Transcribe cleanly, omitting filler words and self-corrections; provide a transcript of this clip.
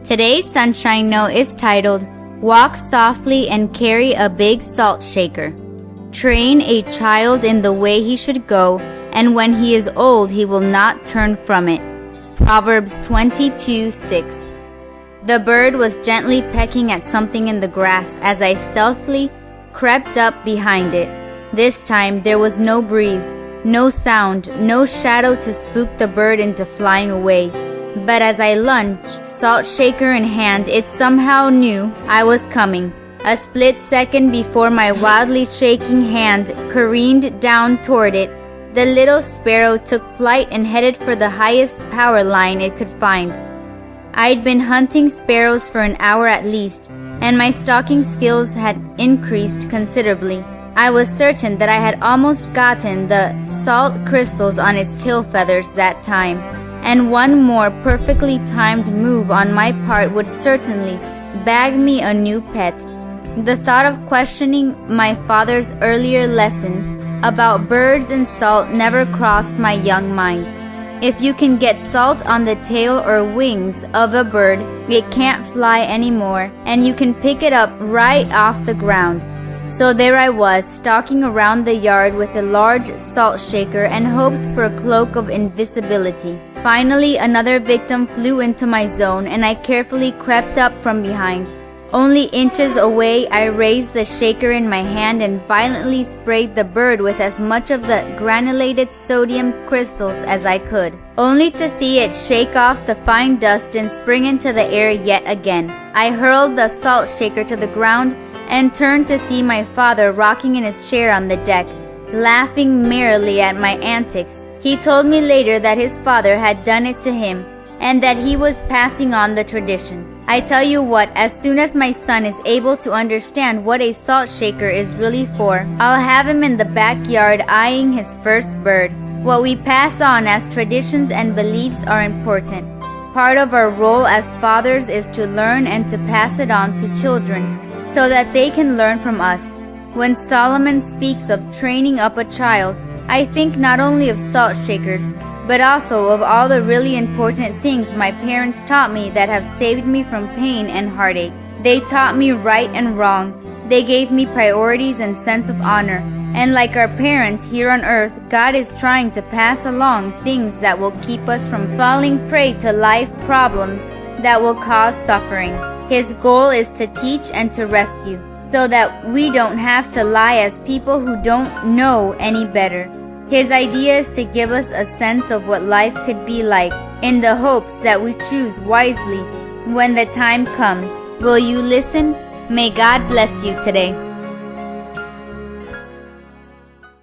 Today's Sunshine Note is titled, Walk Softly and Carry a Big Salt Shaker. Train a child in the way he should go, and when he is old he will not turn from it. Proverbs 22:6. The bird was gently pecking at something in the grass as I stealthily crept up behind it. This time there was no breeze, no sound, no shadow to spook the bird into flying away. But as I lunged, salt shaker in hand, it somehow knew I was coming. A split second before my wildly shaking hand careened down toward it, the little sparrow took flight and headed for the highest power line it could find. I'd been hunting sparrows for an hour at least, and my stalking skills had increased considerably. I was certain that I had almost gotten the salt crystals on its tail feathers that time, and one more perfectly timed move on my part would certainly bag me a new pet. The thought of questioning my father's earlier lesson about birds and salt never crossed my young mind. If you can get salt on the tail or wings of a bird, it can't fly anymore, and you can pick it up right off the ground. So there I was, stalking around the yard with a large salt shaker and hoped for a cloak of invisibility. Finally, another victim flew into my zone, and I carefully crept up from behind. Only inches away, I raised the shaker in my hand and violently sprayed the bird with as much of the granulated sodium crystals as I could, only to see it shake off the fine dust and spring into the air yet again. I hurled the salt shaker to the ground and turned to see my father rocking in his chair on the deck, laughing merrily at my antics. He told me later that his father had done it to him, and that he was passing on the tradition. I tell you what, as soon as my son is able to understand what a salt shaker is really for, I'll have him in the backyard eyeing his first bird. What we pass on as traditions and beliefs are important. Part of our role as fathers is to learn and to pass it on to children, so that they can learn from us. When Solomon speaks of training up a child, I think not only of salt shakers, but also of all the really important things my parents taught me that have saved me from pain and heartache. They taught me right and wrong. They gave me priorities and sense of honor. And like our parents here on earth, God is trying to pass along things that will keep us from falling prey to life problems that will cause suffering. His goal is to teach and to rescue, so that we don't have to lie as people who don't know any better. His idea is to give us a sense of what life could be like, in the hopes that we choose wisely when the time comes. Will you listen? May God bless you today.